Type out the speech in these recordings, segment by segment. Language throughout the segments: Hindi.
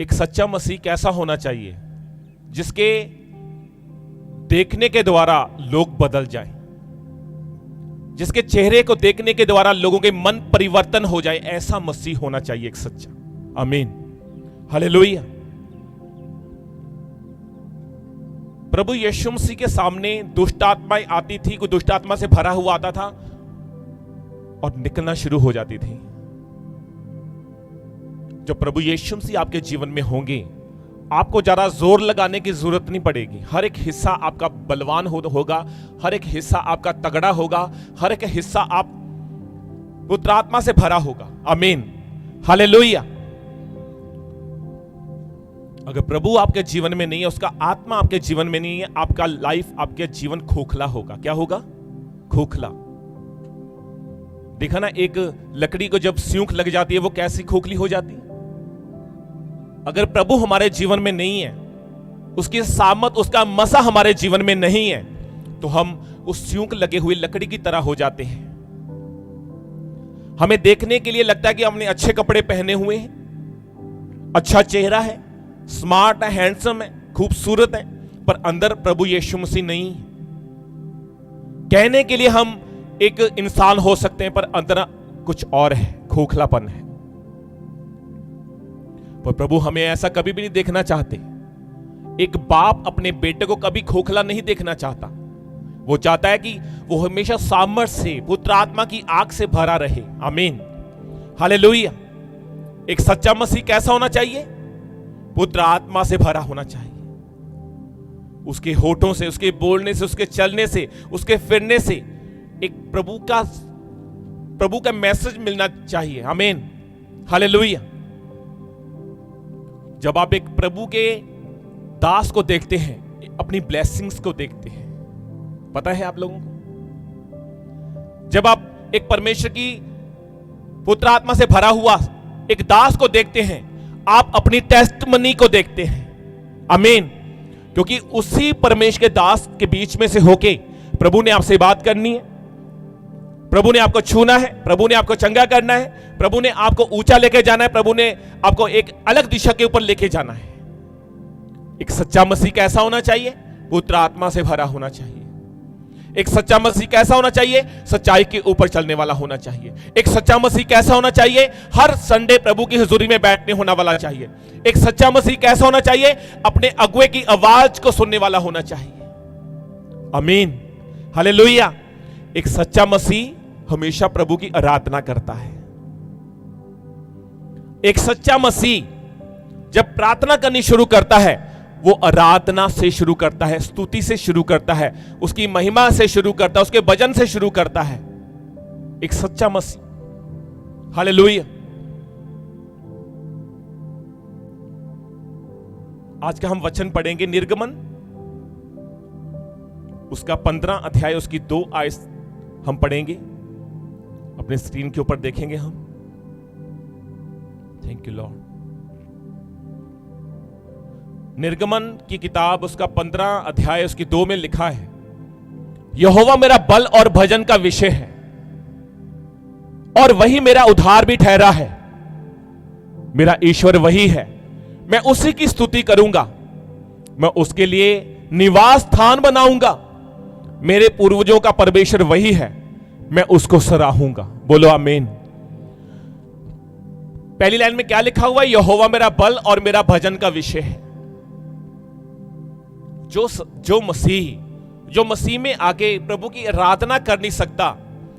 एक सच्चा मसीह कैसा होना चाहिए? जिसके देखने के द्वारा लोग बदल जाएं, जिसके चेहरे को देखने के द्वारा लोगों के मन परिवर्तन हो जाए, ऐसा मसीह होना चाहिए एक सच्चा। आमीन, हालेलुया। प्रभु यीशु मसीह के सामने दुष्ट आत्माएं आती थी, कोई दुष्ट आत्मा से भरा हुआ आता था और निकलना शुरू हो जाती थी। जो प्रभु यीशु मसीह आपके जीवन में होंगे, आपको ज्यादा जोर लगाने की जरूरत नहीं पड़ेगी। हर एक हिस्सा आपका बलवान होगा, हर एक हिस्सा आपका तगड़ा होगा, हर एक हिस्सा आप पुत्र आत्मा से भरा होगा। आमीन, हालेलुया। अगर प्रभु आपके जीवन में नहीं है, उसका आत्मा आपके जीवन में नहीं है, आपका लाइफ, आपके जीवन खोखला होगा। क्या होगा? खोखला। देखा ना, एक लकड़ी को जब स्यूंख लग जाती है वो कैसी खोखली हो जाती है। अगर प्रभु हमारे जीवन में नहीं है, उसकी सामत, उसका मसा हमारे जीवन में नहीं है, तो हम उस स्यूंख लगे हुए लकड़ी की तरह हो जाते हैं। हमें देखने के लिए लगता है कि हमने अच्छे कपड़े पहने हुए हैं, अच्छा चेहरा है, स्मार्ट है, हैंडसम है, खूबसूरत है, पर अंदर प्रभु यीशु मसीह नहीं है। कहने के लिए हम एक इंसान हो सकते हैं, पर अंदर कुछ और है, खोखलापन है। पर प्रभु हमें ऐसा कभी भी नहीं देखना चाहते। एक बाप अपने बेटे को कभी खोखला नहीं देखना चाहता। वो चाहता है कि वो हमेशा सामर्थ्य से, पुत्र आत्मा की आग से भरा रहे। आमीन, हालेलुया। एक सच्चा मसीह कैसा होना चाहिए? पुत्र आत्मा से भरा होना चाहिए। उसके होठों से, उसके बोलने से, उसके चलने से, उसके फिरने से एक प्रभु का मैसेज मिलना चाहिए। आमीन, हालेलुया। जब आप एक प्रभु के दास को देखते हैं, अपनी ब्लेसिंग्स को देखते हैं, पता है आप लोगों को, जब आप एक परमेश्वर की पुत्र आत्मा से भरा हुआ एक दास को देखते हैं, आप अपनी टेस्टमनी को देखते हैं। आमीन, क्योंकि उसी परमेश्वर के दास के बीच में से होके प्रभु ने आपसे बात करनी है, प्रभु ने आपको छूना है, प्रभु ने आपको चंगा करना है, प्रभु ने आपको ऊंचा लेके जाना है, प्रभु ने आपको एक अलग दिशा के ऊपर लेके जाना है। एक सच्चा मसीह कैसा होना चाहिए? पुत्र आत्मा से भरा होना चाहिए। एक सच्चा मसीह कैसा होना चाहिए? सच्चाई के ऊपर चलने वाला होना चाहिए। एक सच्चा मसीह कैसा होना चाहिए? हर संडे प्रभु की हुजूरी में बैठने होने वाला चाहिए। एक सच्चा मसीह कैसा होना चाहिए? अपने अगुए की आवाज को सुनने वाला होना चाहिए। आमीन, हालेलुया। एक सच्चा मसीह हमेशा प्रभु की आराधना करता है। एक सच्चा मसीह जब प्रार्थना करनी शुरू करता है, वो आराधना से शुरू करता है, स्तुति से शुरू करता है, उसकी महिमा से शुरू करता है, उसके भजन से शुरू करता है। एक सच्चा मसीह, हालेलुया। आज का हम वचन पढ़ेंगे निर्गमन, उसका 15 अध्याय, उसकी 2 आयत हम पढ़ेंगे, अपने स्क्रीन के ऊपर देखेंगे हम। Thank you Lord. निर्गमन की किताब, उसका 15 अध्याय, उसकी 2 में लिखा है, यहोवा मेरा बल और भजन का विषय है और वही मेरा उद्धार भी ठहरा है। मेरा ईश्वर वही है, मैं उसी की स्तुति करूंगा, मैं उसके लिए निवास स्थान बनाऊंगा। मेरे पूर्वजों का परमेश्वर वही है, मैं उसको सराहूंगा। बोलो आमीन। पहली लाइन में क्या लिखा हुआ है? यहोवा मेरा बल और मेरा भजन का विषय है। जो मसीह में आके प्रभु की आराधना कर नहीं सकता,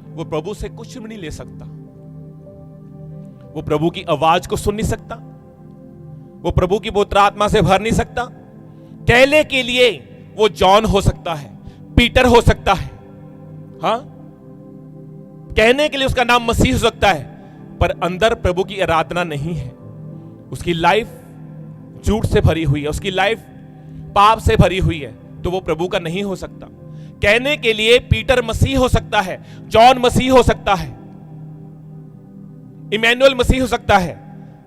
वो प्रभु से कुछ भी नहीं ले सकता। वो प्रभु की आवाज को सुन नहीं सकता, वो प्रभु की पवित्र आत्मा से भर नहीं सकता। कहने के लिए वो जॉन हो सकता है, पीटर हो सकता है, हाँ, कहने के लिए उसका नाम मसीह हो सकता है, पर अंदर प्रभु की आराधना नहीं है। उसकी लाइफ झूठ से भरी हुई है, उसकी लाइफ पाप से भरी हुई है, तो वो प्रभु का नहीं हो सकता। कहने के लिए पीटर मसीह हो सकता है, जॉन मसीह हो सकता है, इमैनुअल मसीह हो सकता है,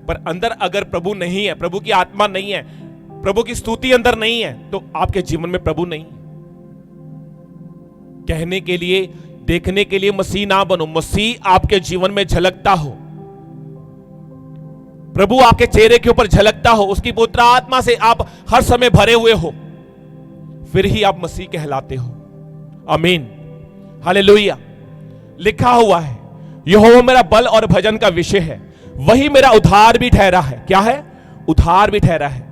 पर अंदर अगर प्रभु नहीं है, प्रभु की आत्मा नहीं है, प्रभु की स्तुति अंदर नहीं है, तो आपके जीवन में प्रभु नहीं। कहने के लिए, देखने के लिए मसीह ना बनो, मसीह आपके जीवन में झलकता हो, प्रभु आपके चेहरे के ऊपर झलकता हो, उसकी पवित्र आत्मा से आप हर समय भरे हुए हो, फिर ही आप मसीह कहलाते हो। आमीन, हालेलुया। लिखा हुआ है, यहोवा मेरा बल और भजन का विषय है, वही मेरा उद्धार भी ठहरा है। क्या है? उद्धार भी ठहरा है।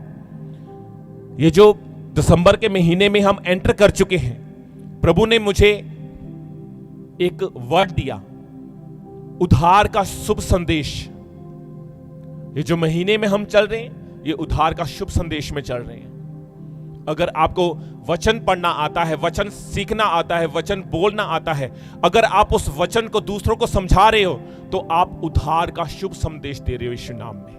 ये जो दिसंबर के महीने में हम एंटर कर चुके हैं, प्रभु ने मुझे एक वर्ड दिया, उद्धार का शुभ संदेश। ये जो महीने में हम चल रहे हैं, ये उद्धार का शुभ संदेश में चल रहे हैं। अगर आपको वचन पढ़ना आता है, वचन सीखना आता है, वचन बोलना आता है, अगर आप उस वचन को दूसरों को समझा रहे हो, तो आप उद्धार का शुभ संदेश दे रहे हो यीशु नाम में।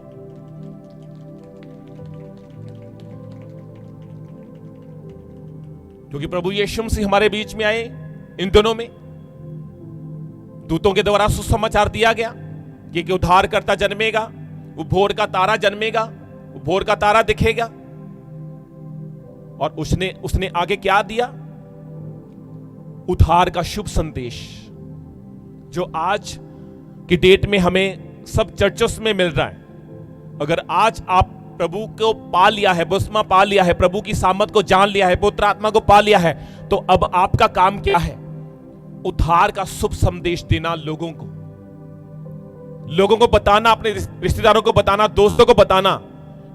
क्योंकि प्रभु यीशु मसीह हमारे बीच में आए, इन दिनों में दूतों के द्वारा सुसमाचार दिया गया कि उद्धारकर्ता जन्मेगा, वो भोर का तारा जन्मेगा, वो भोर का तारा दिखेगा। और उसने आगे क्या दिया? उद्धार का शुभ संदेश, जो आज की डेट में हमें सब चर्चों में मिल रहा है। अगर आज आप प्रभु को पा लिया है, बपतिस्मा पा लिया है, प्रभु की सामर्थ को जान लिया है, पवित्र आत्मा को पा लिया है, तो अब आपका काम क्या है? उद्धार का शुभ संदेश देना, लोगों को बताना, अपने रिश्तेदारों को बताना, दोस्तों को बताना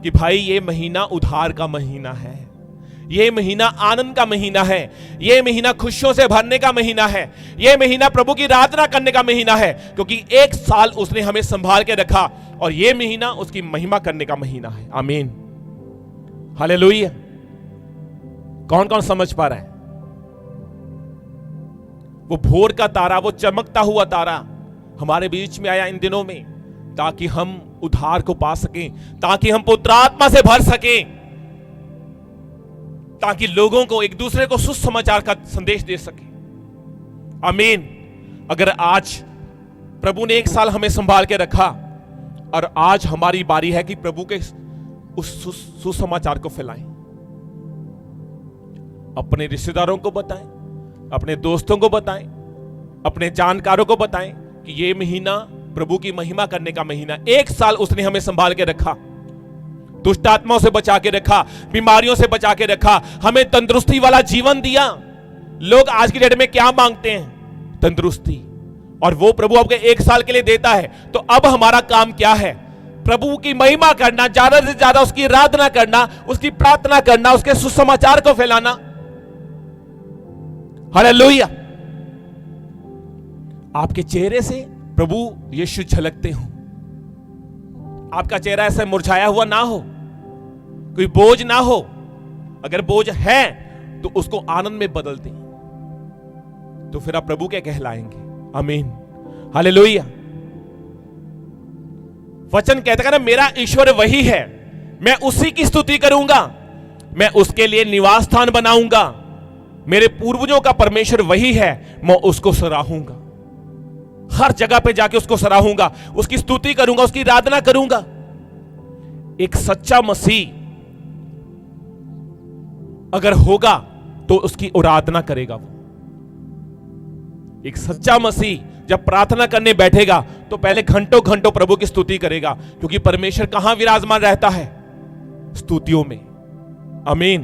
कि भाई ये महीना उद्धार का महीना है, ये महीना आनंद का महीना है, ये महीना खुशियों से भरने का महीना है, ये महीना प्रभु की आराधना करने का महीना है, क्योंकि एक साल उसने हमें संभाल के रखा और ये महीना उसकी महिमा करने का महीना है। आमीन, हालेलुया। कौन कौन समझ पा रहा है? वो भोर का तारा, वो चमकता हुआ तारा हमारे बीच में आया इन दिनों में, ताकि हम उद्धार को पा सकें, ताकि हम पवित्र आत्मा से भर सकें, ताकि लोगों को, एक दूसरे को सुसमाचार का संदेश दे सके। आमीन। अगर आज प्रभु ने एक साल हमें संभाल के रखा और आज हमारी बारी है कि प्रभु के उस सुसमाचार को फैलाएं, अपने रिश्तेदारों को बताएं, अपने दोस्तों को बताएं, अपने जानकारों को बताएं कि ये महीना प्रभु की महिमा करने का महीना। एक साल उसने हमें संभाल के रखा, दुष्ट आत्माओं से बचा के रखा, बीमारियों से बचा के रखा, हमें तंदुरुस्ती वाला जीवन दिया। लोग आज की डेट में क्या मांगते हैं? तंदुरुस्ती, और वो प्रभु आपको एक साल के लिए देता है। तो अब हमारा काम क्या है? प्रभु की महिमा करना, ज्यादा से ज्यादा उसकी आराधना करना, उसकी प्रार्थना करना, उसके सुसमाचार को फैलाना। हालेलुया। आपके चेहरे से प्रभु यीशु झलकते हो, आपका चेहरा ऐसा मुरझाया हुआ ना हो, कोई बोझ ना हो। अगर बोझ है तो उसको आनंद में बदल दें, तो फिर आप प्रभु के कहलाएंगे। आमीन, हालेलुया। वचन कहता है ना, मेरा ईश्वर वही है, मैं उसी की स्तुति करूंगा, मैं उसके लिए निवास स्थान बनाऊंगा। मेरे पूर्वजों का परमेश्वर वही है, मैं उसको सराहूंगा, हर जगह पे जाके उसको सराहूंगा, उसकी स्तुति करूंगा, उसकी आराधना करूंगा। एक सच्चा मसीह अगर होगा तो उसकी आराधना करेगा वो। एक सच्चा मसीह जब प्रार्थना करने बैठेगा तो पहले घंटों घंटों प्रभु की स्तुति करेगा, क्योंकि परमेश्वर कहां विराजमान रहता है? स्तुतियों में। आमीन।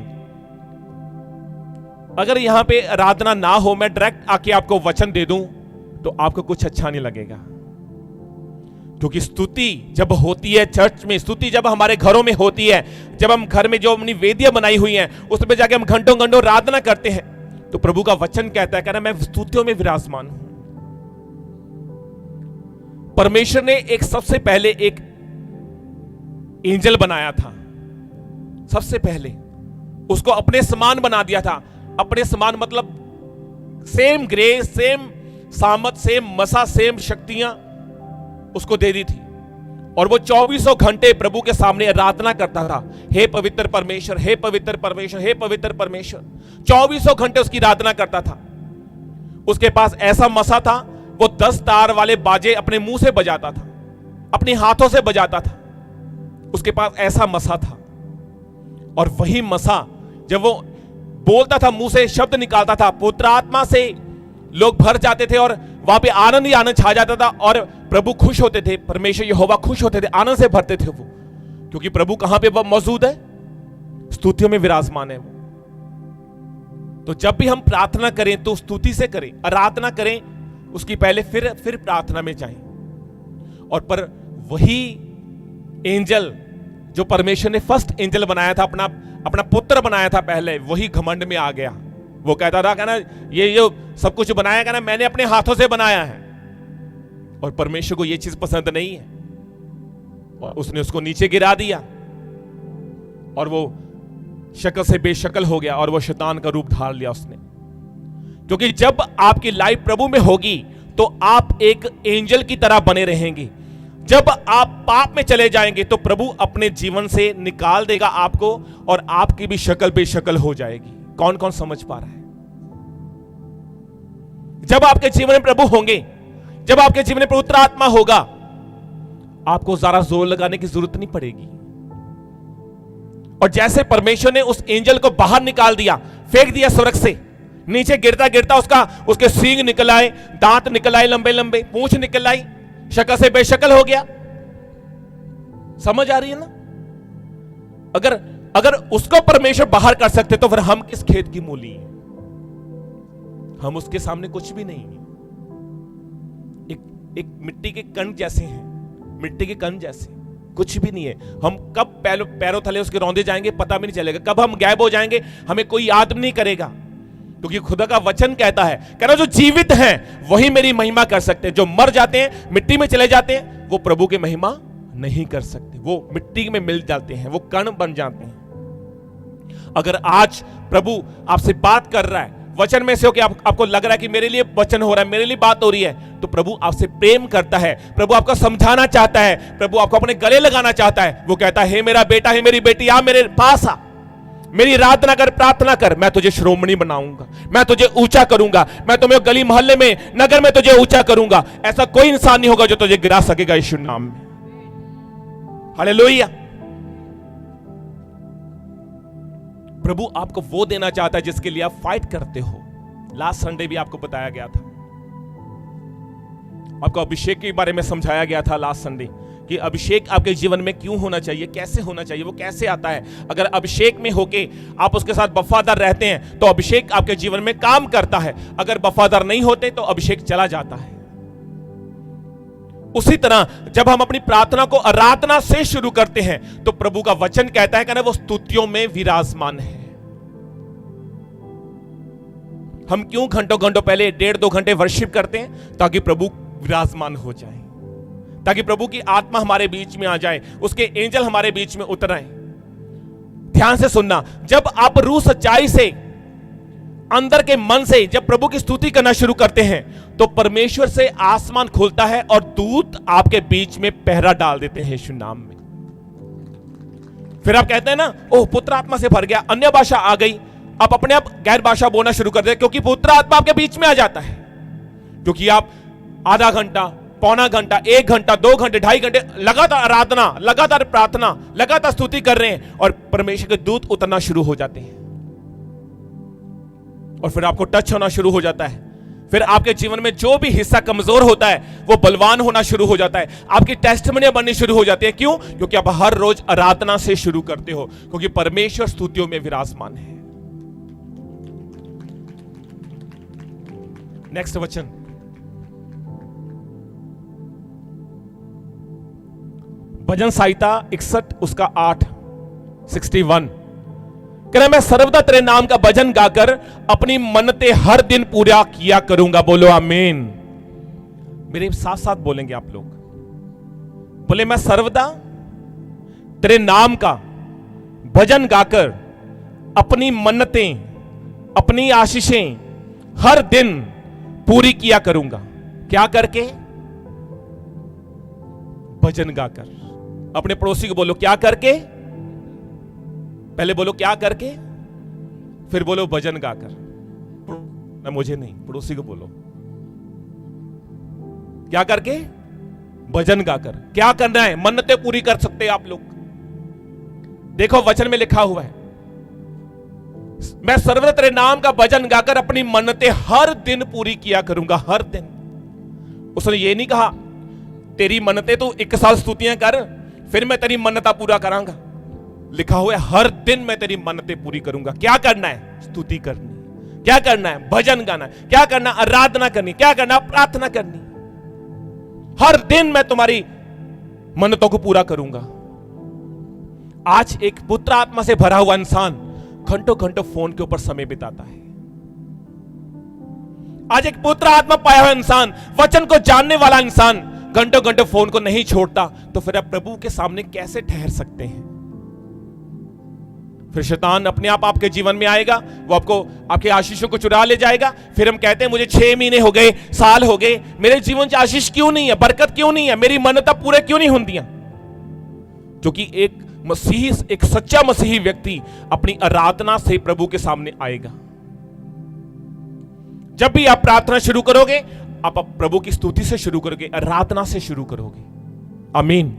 अगर यहां पे आराधना ना हो, मैं डायरेक्ट आके आपको वचन दे दूं तो आपको कुछ अच्छा नहीं लगेगा, क्योंकि स्तुति जब होती है चर्च में, स्तुति जब हमारे घरों में होती है, जब हम घर में जो अपनी वेदियां बनाई हुई हैं उसमें जाके हम घंटों घंटों आराधना करते हैं, तो प्रभु का वचन कहता है, कहना मैं स्तुतियों में विराजमान हूं। परमेश्वर ने एक सबसे पहले एक एंजल बनाया था, सबसे पहले उसको अपने समान बना दिया था। अपने समान मतलब सेम ग्रेस, सेम सामत, सेम मसा, सेम शक्तियां उसको दे दी थी, और वो 24 घंटे प्रभु के सामने आराधना करता था। हे पवित्र परमेश्वर, हे पवित्र परमेश्वर, हे पवित्र परमेश्वर। 24 घंटे उसकी आराधना करता था। उसके पास ऐसा मसा था, वो 10 तार वाले बाजे अपने मुंह से बजाता था, अपने हाथों से बजाता था। उसके पास ऐसा मसा था, और वही मसा जब वो बोलता था, मुंह से शब्द निकालता था, पवित्र आत्मा से लोग भर जाते थे और वहां पे आनंद ही आनंद छा जाता था, और प्रभु खुश होते थे, परमेश्वर यहोवा खुश होते थे, आनंद से भरते थे वो, क्योंकि प्रभु कहां पे मौजूद है? स्तुतियों में विराजमान है वो। तो जब भी हम प्रार्थना करें तो स्तुति से करें, आराधना करें, उसकी पहले फिर प्रार्थना में जाएं। और पर वही एंजल जो परमेश्वर ने फर्स्ट एंजल बनाया था, अपना पुत्र बनाया था पहले, वही घमंड में आ गया। वो कहता था कहना ये जो सब कुछ बनाया कहना मैंने अपने हाथों से बनाया है, और परमेश्वर को ये चीज पसंद नहीं है, और उसने उसको नीचे गिरा दिया और वो शक्ल से बेशक्ल हो गया और वो शैतान का रूप धार लिया उसने। क्योंकि जब आपकी लाइफ प्रभु में होगी तो आप एक एंजल की तरह बने रहेंगे। जब आप पाप में चले जाएंगे तो प्रभु अपने जीवन से निकाल देगा आपको, और आपकी भी शक्ल बेशक्ल हो जाएगी। कौन कौन समझ पा रहा है? जब आपके जीवन में प्रभु होंगे, जब आपके जीवन में पवित्र आत्मा होगा, आपको ज्यादा जोर लगाने की जरूरत नहीं पड़ेगी। और जैसे परमेश्वर ने उस एंजल को बाहर निकाल दिया, फेंक दिया स्वर्ग से, नीचे गिरता गिरता उसके सींग निकल आए, दांत निकल आए लंबे लंबे, पूंछ निकल आई, शक्ल से बेशक्ल हो गया। समझ आ रही है ना? अगर उसको परमेश्वर बाहर कर सकते तो फिर हम किस खेत की मूली हैं? हम उसके सामने कुछ भी नहीं है। एक मिट्टी के कण जैसे हैं, मिट्टी के कण जैसे, कुछ भी नहीं है। हम कब पैरों थले उसके रौंदे जाएंगे पता भी नहीं चलेगा, कब हम गायब हो जाएंगे हमें कोई याद नहीं करेगा। क्योंकि खुदा का वचन कहता है, कहना जो जीवित हैं वही मेरी महिमा कर सकते हैं, जो मर जाते हैं मिट्टी में चले जाते हैं वो प्रभु की महिमा नहीं कर सकते, वो मिट्टी में मिल जाते हैं, वो कण बन जाते हैं। अगर आज प्रभु आपसे बात कर रहा है वचन में से हो कि आपको लग रहा है कि मेरे लिए वचन हो रहा है, मेरे लिए बात हो रही है, तो प्रभु आपसे प्रेम करता है, प्रभु आपको समझाना चाहता है, प्रभु आपको अपने गले लगाना चाहता है। वो कहता है, हे मेरा बेटा, हे मेरी बेटी, आ मेरे पास आ, मेरी आराधना कर, प्रार्थना कर, मैं तुझे श्रोमणी बनाऊंगा, मैं तुझे ऊंचा करूंगा, मैं तुम्हें गली मोहल्ले में, नगर में तुझे ऊंचा करूंगा। ऐसा कोई इंसान नहीं होगा जो तुझे गिरा सकेगा यीशु नाम में। हालेलुया। प्रभु आपको वो देना चाहता है जिसके लिए आप फाइट करते हो। लास्ट संडे भी आपको बताया गया था, आपको अभिषेक के बारे में समझाया गया था लास्ट संडे, कि अभिषेक आपके जीवन में क्यों होना चाहिए, कैसे होना चाहिए, वो कैसे आता है। अगर अभिषेक में होके आप उसके साथ वफादार रहते हैं तो अभिषेक आपके जीवन में काम करता है, अगर वफादार नहीं होते तो अभिषेक चला जाता है। उसी तरह जब हम अपनी प्रार्थना को आराधना से शुरू करते हैं तो प्रभु का वचन कहता है कि वो स्तुतियों में विराजमान है। हम क्यों घंटों घंटों पहले 1.5-2 घंटे वर्शिप करते हैं? ताकि प्रभु विराजमान हो जाए, ताकि प्रभु की आत्मा हमारे बीच में आ जाए, उसके एंजल हमारे बीच में उतर आए। ध्यान से सुनना, जब आप रूह सच्चाई से, अंदर के मन से जब प्रभु की स्तुति करना शुरू करते हैं तो परमेश्वर से आसमान खुलता है और दूत आपके बीच में पहरा डाल देते हैं यीशु नाम में। फिर आप कहते हैं ना, ओह पुत्र आत्मा से भर गया, अन्य भाषा आ गई, आप अपने आप गैर भाषा बोलना शुरू कर देते, क्योंकि पुत्र आत्मा आपके बीच में आ जाता है। क्योंकि आप आधा घंटा, पौना घंटा, 1 घंटा, 2 घंटे, 2.5 घंटे लगातार आराधना, लगातार प्रार्थना, लगातार स्तुति कर रहे हैं और परमेश्वर के दूत उतरना शुरू हो जाते हैं और फिर आपको टच होना शुरू हो जाता है। फिर आपके जीवन में जो भी हिस्सा कमजोर होता है वो बलवान होना शुरू हो जाता है, आपकी टेस्टिमनी बननी शुरू हो जाती है। क्यों? क्योंकि आप हर रोज आराधना से शुरू करते हो, क्योंकि परमेश्वर स्तुतियों में विराजमान है। नेक्स्ट वचन, भजन संहिता 61 उसका 8, 61, कहना मैं सर्वदा तेरे नाम का भजन गाकर अपनी मन्नतें हर दिन पूरा किया करूंगा। बोलो आमीन। मेरे साथ साथ बोलेंगे आप लोग, बोले मैं सर्वदा तेरे नाम का भजन गाकर अपनी मन्नतें, अपनी आशीषें हर दिन पूरी किया करूंगा। क्या करके? भजन गाकर। अपने पड़ोसी को बोलो क्या करके? पहले बोलो क्या करके, फिर बोलो भजन गाकर। मुझे नहीं, पड़ोसी को बोलो क्या करके? भजन गाकर। क्या करना है? मन्नतें पूरी कर सकते हैं आप लोग। देखो वचन में लिखा हुआ है, मैं सर्वदा तेरे नाम का भजन गाकर अपनी मन्नतें हर दिन पूरी किया करूंगा। हर दिन। उसने ये नहीं कहा तेरी मन्नतें तो 1 साल स्तुतियां कर, फिर मैं तेरी मन्नता पूरा करांगा। लिखा हुआ है हर दिन मैं तेरी मन्नतें पूरी करूंगा। क्या करना है? स्तुति करनी। क्या करना है? भजन गाना। क्या करना? आराधना करनी। क्या करना? प्रार्थना करनी। हर दिन मैं तुम्हारी मन्नतों को पूरा करूंगा। आज एक पुत्र आत्मा से भरा हुआ इंसान घंटों घंटों फोन के ऊपर समय बिताता है। आज एक पुत्र आत्मा पाया हुआ इंसान, वचन को जानने वाला इंसान घंटों घंटों फोन को नहीं छोड़ता, तो फिर आप प्रभु के सामने कैसे ठहर सकते हैं? फिर शैतान अपने आप आपके जीवन में आएगा, वो आपको आपके आशीषों को चुरा ले जाएगा। फिर हम कहते हैं मुझे 6 महीने हो गए, साल हो गए, मेरे जीवन से आशीष क्यों नहीं है, बरकत क्यों नहीं है, मेरी मन्नता पूरे क्यों नहीं होती? क्योंकि एक मसीही, एक सच्चा मसीही व्यक्ति अपनी आराधना से प्रभु के सामने आएगा। जब भी आप प्रार्थना शुरू करोगे, आप प्रभु की स्तुति से शुरू करोगे, आराधना से शुरू करोगे। आमीन,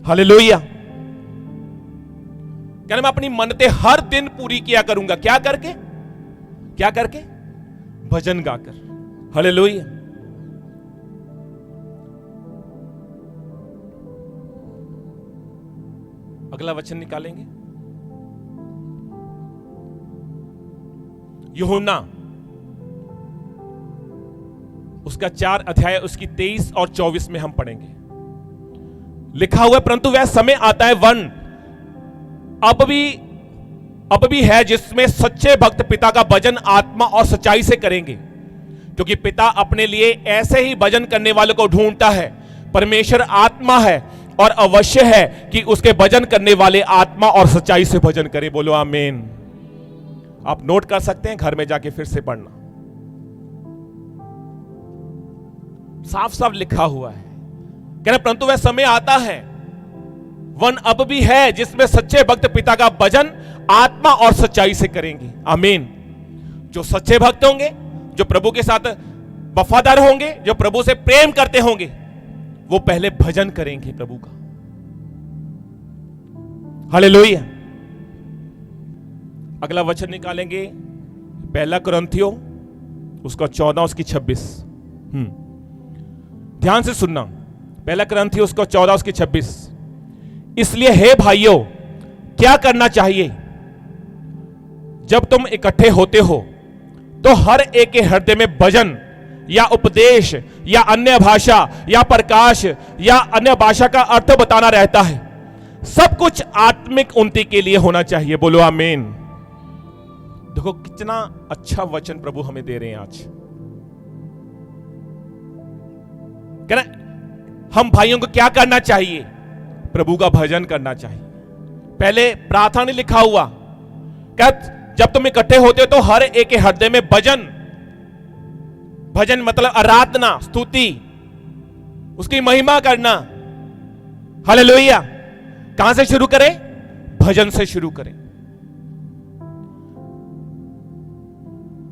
हालेलुया। कहना मैं अपनी मन्नतें हर दिन पूरी किया करूंगा। क्या करके? क्या करके? भजन गाकर। हालेलुया। अगला वचन निकालेंगे, यूहन्ना उसका 4 अध्याय, उसकी 23 और 24 में हम पढ़ेंगे। लिखा हुआ है, परंतु वह समय आता है, वन अब भी है, जिसमें सच्चे भक्त पिता का भजन आत्मा और सच्चाई से करेंगे, क्योंकि पिता अपने लिए ऐसे ही भजन करने वालों को ढूंढता है। परमेश्वर आत्मा है और अवश्य है कि उसके भजन करने वाले आत्मा और सच्चाई से भजन करें। बोलो आमीन। आप नोट कर सकते हैं, घर में जाके फिर से पढ़ना। साफ साफ लिखा हुआ है, कहना परंतु वह समय आता है, वन अब भी है, जिसमें सच्चे भक्त पिता का भजन आत्मा और सच्चाई से करेंगे। आमीन। जो सच्चे भक्त होंगे, जो प्रभु के साथ वफादार होंगे, जो प्रभु से प्रेम करते होंगे, वो पहले भजन करेंगे प्रभु का। हालेलुया। अगला वचन निकालेंगे, 1 कुरिन्थियों उसका 14 उसकी 26। ध्यान से सुनना, 1 कुरिन्थियों उसका 14 उसकी 26। इसलिए हे भाइयों, क्या करना चाहिए? जब तुम इकट्ठे होते हो तो हर एक के हृदय में भजन या उपदेश या अन्य भाषा या प्रकाश या अन्य भाषा का अर्थ बताना रहता है। सब कुछ आत्मिक उन्नति के लिए होना चाहिए। बोलो आमीन। देखो कितना अच्छा वचन प्रभु हमें दे रहे हैं आज। कहना हम भाइयों को क्या करना चाहिए? प्रभु का भजन करना चाहिए। पहले प्रार्थना नहीं लिखा हुआ, क्या जब तुम इकट्ठे होते हो तो हर एक के हृदय में भजन। भजन मतलब आराधना, स्तुति, उसकी महिमा करना। हालेलुया। कहां से शुरू करें? भजन से शुरू करें।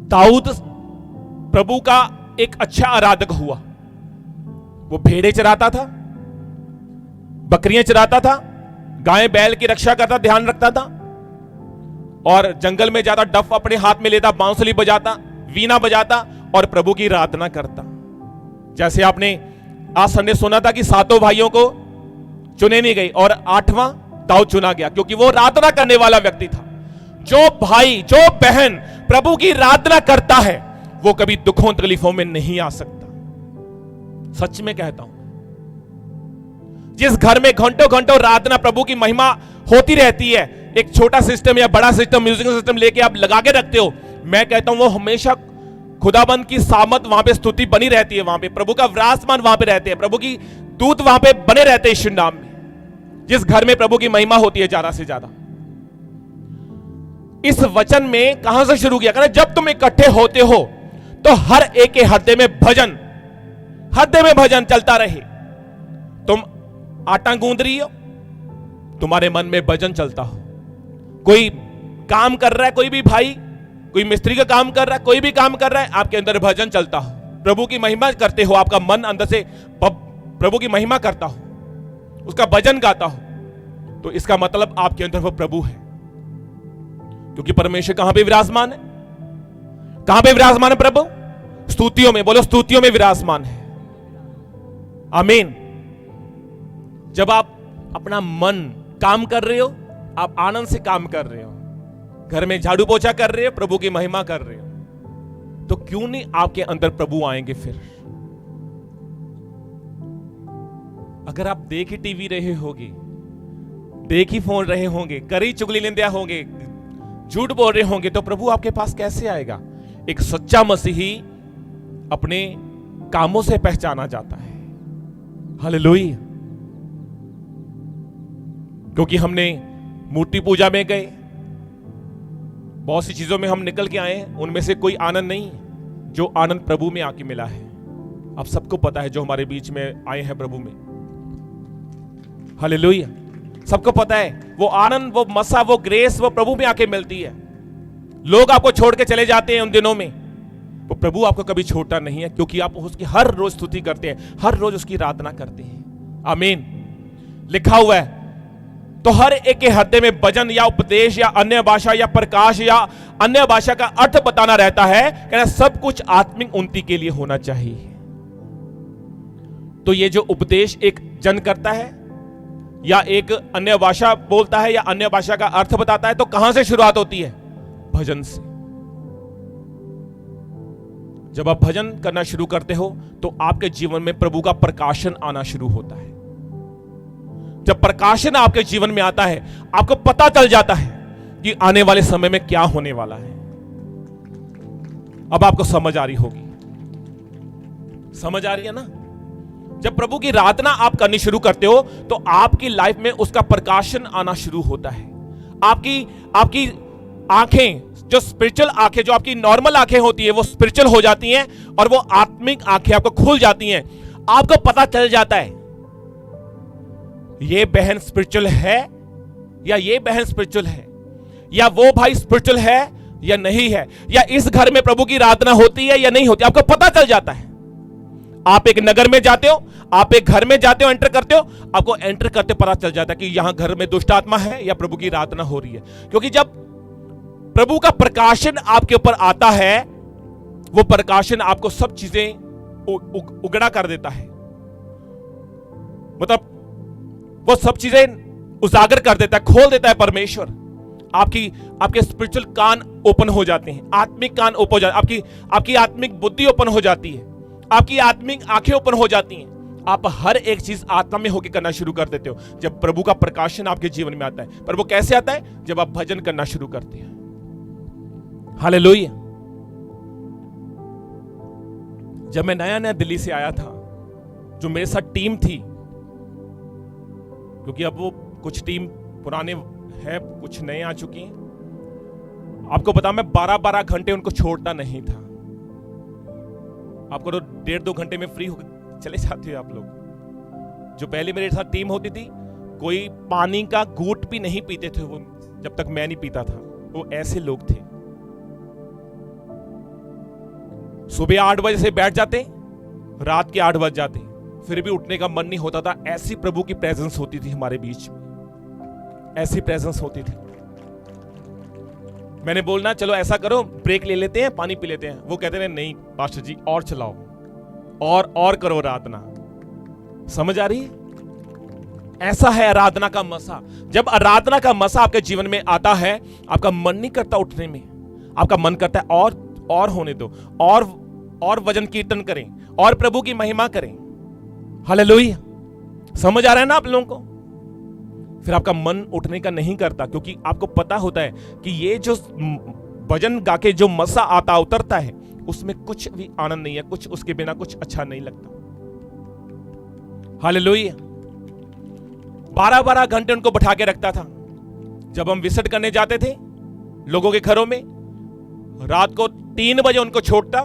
दाऊद प्रभु का एक अच्छा आराधक हुआ। वो भेड़े चराता था, बकरियां चराता था, गाय बैल की रक्षा करता, ध्यान रखता था, और जंगल में जाता, डफ अपने हाथ में लेता, बांसुरी बजाता, वीणा बजाता और प्रभु की आराधना करता। जैसे आपने आज संडे सुना था कि 7 भाइयों को चुने नहीं गई और 8वां दाऊद चुना गया, क्योंकि वो आराधना करने वाला व्यक्ति था। जो भाई, जो बहन प्रभु की आराधना करता है, वो कभी दुखों तकलीफों में नहीं आ सकता। सच में कहता हूं, जिस घर में घंटों घंटों आराधना, प्रभु की महिमा होती रहती है, एक छोटा सिस्टम या बड़ा सिस्टम, म्यूजिकल सिस्टम लेके आप लगा के रखते हो, मैं कहता हूं वो हमेशा खुदाबंद की सामत वहां पे स्तुति बनी रहती है, वहां पे प्रभु का विराजमान वहां पे रहते हैं, प्रभु की दूत वहां पे बने रहते हैं। यीशु नाम में जिस घर में प्रभु की महिमा होती है ज्यादा से ज्यादा। इस वचन में कहां से शुरू किया? जब तुम इकट्ठे होते हो तो हर एक के हृदय में भजन, हृदय में भजन चलता रहे। तुम आटा गूंद रही हो, तुम्हारे मन में भजन चलता हो। कोई काम कर रहा है, कोई भी भाई, कोई मिस्त्री का काम कर रहा है, कोई भी काम कर रहा है, आपके अंदर भजन चलता हो, प्रभु की महिमा करते हो, आपका मन अंदर से प्रभु की महिमा करता हो, उसका भजन गाता हो, तो इसका मतलब आपके अंदर वो प्रभु है। क्योंकि परमेश्वर कहां पे विराजमान है? कहां पे विराजमान है प्रभु? स्तुतियों में। बोलो स्तुतियों में विराजमान है। आमीन। जब आप अपना मन काम कर रहे हो, आप आनंद से काम कर रहे हो, घर में झाड़ू पोछा कर रहे हो, प्रभु की महिमा कर रहे हो, तो क्यों नहीं आपके अंदर प्रभु आएंगे फिर? अगर आप देख ही टीवी रहे होगे, देख ही फोन रहे होंगे, करी चुगली निंदा होंगे, झूठ बोल रहे होंगे, तो प्रभु आपके पास कैसे आएगा? एक सच्चा मसीही अपने कामों से पहचाना जाता है। हालेलुया। क्योंकि हमने मूर्ति पूजा में गए, बहुत सी चीजों में हम निकल के आए हैं, उनमें से कोई आनंद नहीं है जो आनंद प्रभु में आके मिला है। आप सबको पता है जो हमारे बीच में आए हैं प्रभु में, हालेलुया, सबको पता है वो आनंद, वो मसा, वो ग्रेस, वो प्रभु में आके मिलती है। लोग आपको छोड़ के चले जाते हैं उन दिनों में, वो प्रभु आपको कभी छोड़ता नहीं है, क्योंकि आप उसकी हर रोज स्तुति करते हैं, हर रोज उसकी आराधना करते हैं। आमीन। लिखा हुआ है, तो हर एक के हृदय में भजन या उपदेश या अन्य भाषा या प्रकाश या अन्य भाषा का अर्थ बताना रहता है, कहना सब कुछ आत्मिक उन्नति के लिए होना चाहिए। तो ये जो उपदेश एक जन करता है या एक अन्य भाषा बोलता है या अन्य भाषा का अर्थ बताता है, तो कहां से शुरुआत होती है? भजन से। जब आप भजन करना शुरू करते हो तो आपके जीवन में प्रभु का प्रकाशन आना शुरू होता है। जब प्रकाशन आपके जीवन में आता है, आपको पता चल जाता है कि आने वाले समय में क्या होने वाला है। अब आपको समझ आ रही होगी, समझ आ रही है ना? जब प्रभु की आराधना आप करनी शुरू करते हो तो आपकी लाइफ में उसका प्रकाशन आना शुरू होता है। आपकी आंखें, जो स्पिरिचुअल आंखें, जो आपकी नॉर्मल आंखें होती है, वो स्पिरिचुअल हो जाती हैं और वो आत्मिक आंखें आपको खुल जाती हैं। आपको पता चल जाता है ये बहन स्पिरिचुअल है या ये बहन स्पिरिचुअल है, या वो भाई स्पिरिचुअल है या नहीं है, या इस घर में प्रभु की आराधना होती है या नहीं होती, आपको पता चल जाता है। आप एक नगर में जाते हो, आप एक घर में जाते हो, एंटर करते हो, आपको एंटर करते पता चल जाता है कि यहां घर में दुष्ट आत्मा है या प्रभु की आराधना हो रही है। क्योंकि जब प्रभु का प्रकाशन आपके ऊपर आता है, वो प्रकाशन आपको सब चीजें उगड़ा कर देता है, मतलब वो सब चीजें उजागर कर देता है, खोल देता है परमेश्वर। आपके स्पिरिचुअल कान ओपन हो जाते हैं, आत्मिक कान ओपन हो जाते, आपकी आत्मिक बुद्धि ओपन हो जाती है, आपकी आत्मिक आंखें ओपन हो जाती हैं। आप हर एक चीज आत्मा में होकर करना शुरू कर देते हो जब प्रभु का प्रकाशन आपके जीवन में आता है। पर वो कैसे आता है? जब आप भजन करना शुरू करते हैं। हालेलुया। जब मैं नया नया दिल्ली से आया था, जो मेरे साथ टीम थी, क्योंकि अब वो कुछ टीम पुराने हैं, कुछ नए आ चुके हैं। आपको पता, मैं 12-12 घंटे उनको छोड़ता नहीं था। आपको तो 1.5-2 घंटे में फ्री होकर चले जाते हो आप लोग। जो पहले मेरे साथ टीम होती थी, कोई पानी का घूंट भी नहीं पीते थे वो, जब तक मैं नहीं पीता था। वो ऐसे लोग थे। सुबह 8 बजे से बैठ जाते, रात के 8 बज जाते, फिर भी उठने का मन नहीं होता था। ऐसी प्रभु की प्रेजेंस होती थी हमारे बीच में, ऐसी प्रेजेंस होती थी। मैंने बोलना, चलो ऐसा करो, ब्रेक ले लेते हैं, पानी पी लेते हैं। वो कहते हैं नहीं पास्टर जी, और चलाओ, और करो आराधना। समझ आ रही है? ऐसा है आराधना का मसा। जब आराधना का मसा आपके जीवन में आता है, आपका मन नहीं करता उठने में, आपका मन करता है और होने दो, और वजन कीर्तन करें, और प्रभु की महिमा करें। हालेलुया। समझ आ रहा है ना आप लोगों को? फिर आपका मन उठने का नहीं करता, क्योंकि आपको पता होता है कि ये जो भजन गा के जो मसा आता उतरता है, उसमें कुछ भी आनंद नहीं है, कुछ उसके बिना कुछ अच्छा नहीं लगता। हालेलुया। 12-12 घंटे उनको बैठा के रखता था। जब हम विजिट करने जाते थे लोगों के घरों में, रात को 3 बजे उनको छोड़ता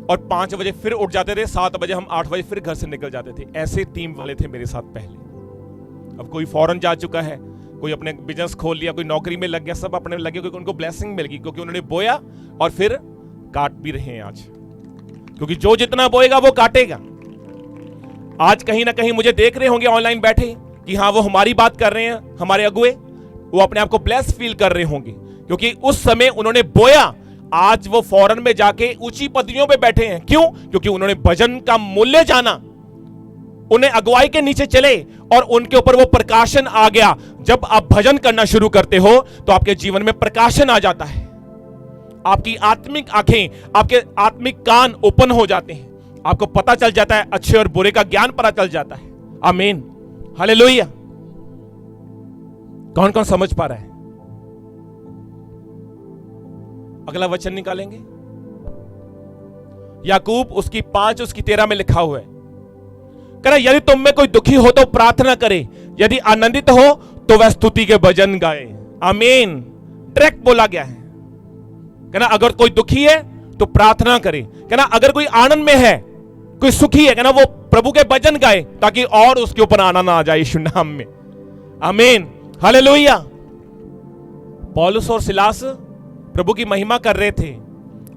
और 5 बजे फिर उठ जाते थे। 7 बजे हम 8 बजे फिर घर से निकल जाते थे। ऐसे टीम वाले थे मेरे साथ पहले। अब कोई फॉरेन जा चुका है, कोई अपने बिजनेस खोल लिया, कोई नौकरी में लग गया, सब अपने लगे, क्योंकि उनको ब्लेसिंग मिल गई, क्योंकि उन्होंने बोया और फिर काट भी रहे हैं आज। क्योंकि जो जितना बोएगा वो काटेगा। आज कहीं ना कहीं मुझे देख रहे होंगे ऑनलाइन बैठे कि हाँ वो हमारी बात कर रहे हैं, हमारे अगुए, वो अपने आप को ब्लेस फील कर रहे होंगे, क्योंकि उस समय उन्होंने बोया। आज वो फॉरेन में जाके ऊंची पदवियों पे बैठे हैं। क्यों? क्योंकि उन्होंने भजन का मूल्य जाना, उन्हें अगुवाई के नीचे चले और उनके ऊपर वो प्रकाशन आ गया। जब आप भजन करना शुरू करते हो तो आपके जीवन में प्रकाशन आ जाता है, आपकी आत्मिक आंखें, आपके आत्मिक कान ओपन हो जाते हैं, आपको पता चल जाता है, अच्छे और बुरे का ज्ञान पता चल जाता है। आमीन, हालेलुया। कौन कौन समझ पा रहा है? अगला वचन निकालेंगे, याकूब उसकी 5 उसकी 13 में लिखा हुआ है, कह रहा यदि तुम में कोई दुखी हो तो प्रार्थना करे, यदि आनंदित हो तो वह स्तुति के भजन गाए। आमीन, डायरेक्ट बोला गया है। कहना अगर कोई दुखी है तो प्रार्थना करे, कहना अगर कोई आनंद में है, कोई सुखी है, कहना वो प्रभु के भजन गाए ताकि और उसके ऊपर आनंद आ जाए यीशु नाम में। आमीन, हालेलुया। पौलुस और सिलास प्रभु की महिमा कर रहे थे,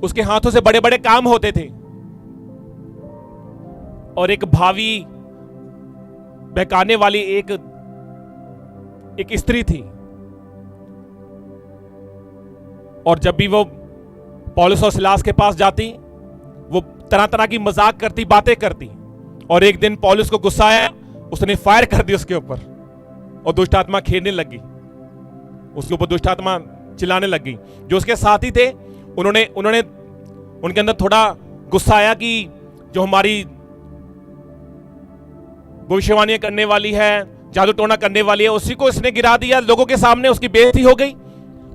उसके हाथों से बड़े बड़े काम होते थे, और एक भावी बहकाने वाली एक स्त्री थी, और जब भी वो पौलुस और सिलास के पास जाती, वो तरह तरह की मजाक करती, बातें करती, और एक दिन पौलुस को गुस्सा आया, उसने फायर कर दी उसके ऊपर, और दुष्ट आत्मा खेलने लगी उसके ऊपर, दुष्ट आत्मा चिल्लाने लगी। जो उसके साथी थे उन्होंने उनके अंदर थोड़ा गुस्सा आया कि जो हमारी भविष्यवाणी करने वाली है, जादू टोना करने वाली है, उसी को इसने गिरा दिया लोगों के सामने, उसकी बेइज्जती हो गई।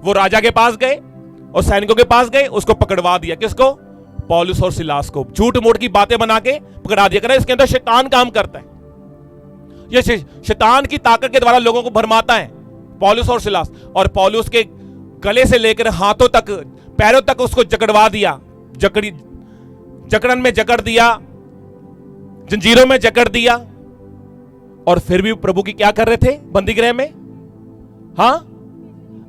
वो राजा के पास गए और सैनिकों के पास गए, उसको पकड़वा दिया। किसको? पौलुस और सिलास को। झूठ मूठ की बातें बना के पकड़ा दिया। कहना इसके अंदर शैतान काम करता है, ये शैतान की ताकत के द्वारा लोगों को भरमाता है पौलुस और सिलास। और पौलुस के गले से लेकर हाथों तक, पैरों तक उसको जकड़वा दिया, जकड़न में जकड़ दिया, जंजीरों में जकड़ दिया, और फिर भी प्रभु की क्या कर रहे थे बंदी गृह में? हाँ,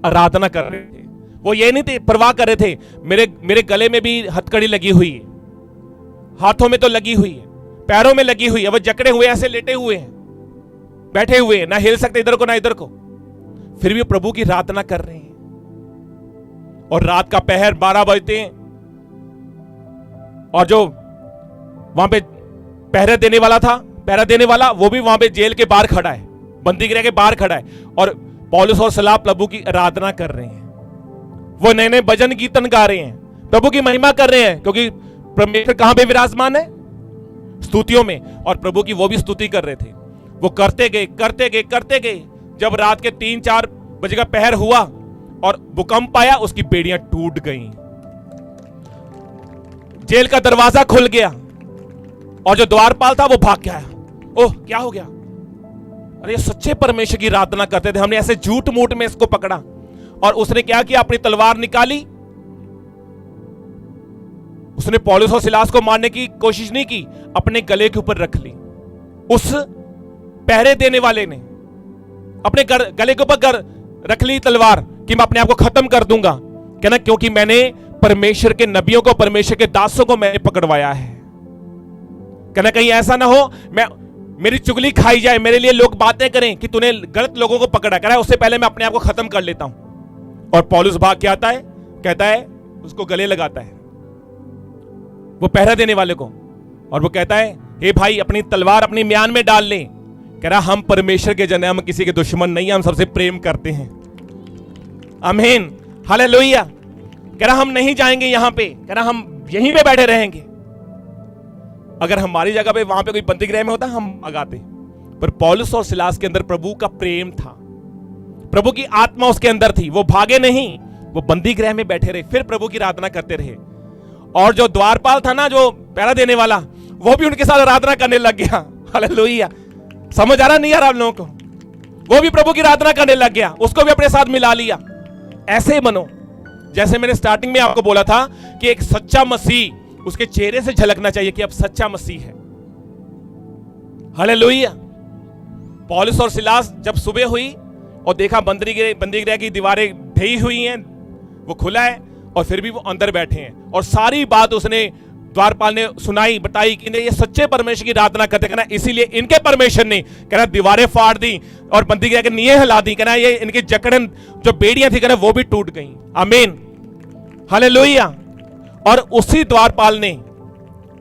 आराधना कर रहे थे। वो ये नहीं थे परवाह कर रहे थे, मेरे गले में भी हथकड़ी लगी हुई है, हाथों में तो लगी हुई है, पैरों में लगी हुई है, वो जकड़े हुए ऐसे लेटे हुए हैं, बैठे हुए हैं, ना हिल सकते इधर को ना इधर को, फिर भी प्रभु की आराधना कर रहे हैं। और रात का पहर 12 बजते हैं, और जो वहां पे पहरा देने वाला वो भी वहां पे जेल के बाहर खड़ा है, बंदी गृह के बाहर खड़ा है, और पौलुस और सिलास प्रभु की आराधना कर रहे हैं। वो नए नए भजन कीर्तन गा रहे हैं, प्रभु की महिमा कर रहे हैं, क्योंकि परमेश्वर कहां पे विराजमान है? स्तुतियों में। और प्रभु की वो भी स्तुति कर रहे थे। वो करते गए। जब रात के 3-4 बजे का पहर हुआ और भूकंप आया, उसकी बेड़ियां टूट गईं, जेल का दरवाजा खुल गया, और जो द्वारपाल था वो भाग के आया। ओह, क्या हो गया? अरे सच्चे परमेश्वर की आराधना करते थे, हमने ऐसे झूठ मूठ में इसको पकड़ा। और उसने क्या किया? अपनी तलवार निकाली, उसने पौलुस और सिलास को मारने की कोशिश नहीं की, अपने गले के ऊपर रख ली। उस पहरे देने वाले ने अपने गले के ऊपर रख ली तलवार कि मैं अपने आप को खत्म कर दूंगा। कहना क्योंकि मैंने परमेश्वर के नबियों को, परमेश्वर के दासों को मैंने पकड़वाया है। कहना कहीं ऐसा ना हो मेरी चुगली खाई जाए, मेरे लिए लोग बातें करें कि तूने गलत लोगों को पकड़ा। कह रहा है उससे पहले मैं अपने आप को खत्म कर लेता हूं। और पौलुस भाग के आता है, कहता है, उसको गले लगाता है वो पहरा देने वाले को, और वो कहता है हे भाई अपनी तलवार अपनी म्यान में डाल ले। कह रहा हम परमेश्वर के जन, हम किसी के दुश्मन नहीं, हम सबसे प्रेम करते हैं। आमीन, हालेलुया। कह रहा हम नहीं जाएंगे यहां पे, कह रहा हम यहीं पे बैठे रहेंगे। अगर हमारी जगह पे वहां पे कोई बंदी गृह में होता हम आगाते। पर पौलुस और सिलास के अंदर प्रभु का प्रेम था, प्रभु की आत्मा उसके अंदर थी, वो भागे नहीं, वो बंदी गृह में बैठे रहे, फिर प्रभु की आराधना करते रहे। और जो द्वारपाल था ना, जो पहरा देने वाला, वो भी उनके साथ आराधना करने लग गया। हालेलुया। समझ आ रहा नहीं आ रहा आप लोगों को? वो भी प्रभु की आराधना करने लग गया, उसको भी अपने साथ मिला लिया। ऐसे ही बनो, जैसे मैंने स्टार्टिंग में आपको बोला था कि एक सच्चा मसीह, उसके चेहरे से झलकना चाहिए कि अब सच्चा मसीह है। हालेलुया। पौलुस और सिलास जब सुबह हुई और देखा बंदी गृह की दीवारें ढही हुई हैं, वो खुला है, और फिर भी वो अंदर बैठे हैं, और सारी बात उसने द्वारपाल ने सुनाई, बताई कि ये सच्चे परमेश्वर की आराधना करते, कहना इसीलिए इनके परमेश्वर ने कहना दीवारें फाड़ दी और बंदी गृह के नींवें हिला दी। कहना ये इनकी जकड़न जो बेड़ियां थी, कहना वो भी टूट गई। आमीन, हालेलुया। और उसी द्वारपाल ने,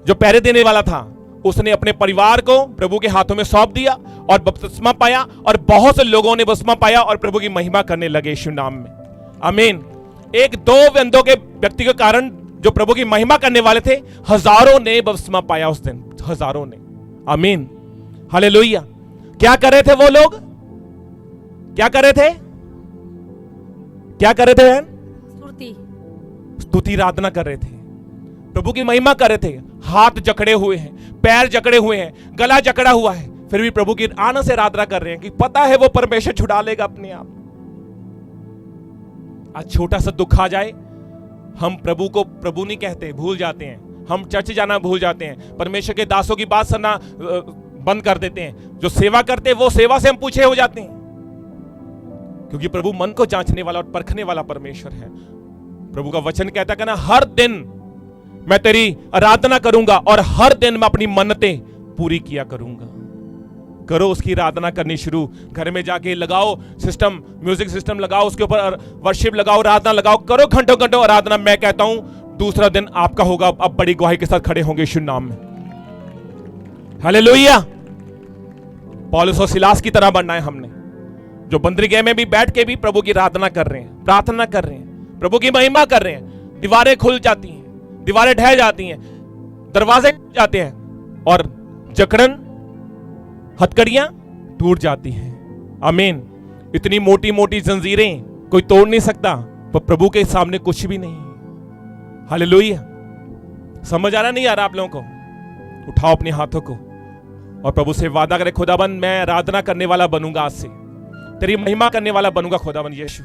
जो पहरे देने वाला था, उसने अपने परिवार को प्रभु के हाथों में सौंप दिया और बपतिस्मा पाया, और बहुत से लोगों ने बपतिस्मा पाया और प्रभु की महिमा करने लगे यीशु नाम में। आमीन। एक दो अंधों के व्यक्ति के कारण जो प्रभु की महिमा करने वाले थे, हजारों ने बपतिस्मा पाया उस दिन, हजारों ने। आमीन, हालेलुया। क्या कर रहे थे वो लोग? क्या कर रहे थे? क्या कर रहे थे बहन? स्तुति आराधना कर रहे थे, प्रभु की महिमा कर रहे थे। हाथ जकड़े हुए हैं, पैर जकड़े हुए हैं, गला जकड़ा हुआ है, फिर भी प्रभु की आनंद से आराधना कर रहे हैं कि पता है वो परमेश्वर छुड़ा लेगा अपने आप। आज छोटा सा दुख आ जाए, हम प्रभु को प्रभु नहीं कहते, भूल जाते हैं। हम चर्च जाना भूल जाते हैं, परमेश्वर के दासों की बात सुनना बंद कर देते हैं। जो सेवा करते हैं वो सेवा से हम पूछे हो जाते हैं, क्योंकि प्रभु मन को जांचने वाला और परखने वाला परमेश्वर है। प्रभु का वचन कहता है ना, हर दिन मैं तेरी आराधना करूंगा और हर दिन मैं अपनी मन्नतें पूरी किया करूंगा। करो उसकी आराधना करनी शुरू। घर में जाके लगाओ सिस्टम, म्यूजिक सिस्टम लगाओ, उसके ऊपर वर्शिप लगाओ, आराधना लगाओ, करो घंटों घंटों आराधना। मैं कहता हूं दूसरा दिन आपका होगा, अब बड़ी गवाही के साथ खड़े होंगे यीशु नाम में। हालेलुया। पौलुस और सिलास की तरह बनना है हमने, जो बंदरगाह में भी बैठ के भी प्रभु की आराधना कर रहे हैं, प्रार्थना कर रहे हैं, प्रभु की महिमा कर रहे हैं। दीवारें खुल जाती हैं, दीवारें ढह जाती हैं, दरवाजे खुल जाते हैं और जकड़न हथकड़ियां टूट जाती हैं। आमीन। इतनी मोटी मोटी जंजीरें कोई तोड़ नहीं सकता, पर प्रभु के सामने कुछ भी नहीं। हालेलुया। समझ आ रहा नहीं आ रहा आप लोगों को? उठाओ अपने हाथों को और प्रभु से वादा करें, खुदाबंद मैं आराधना करने वाला बनूंगा, आज से तेरी महिमा करने वाला बनूंगा खुदाबंद यीशु।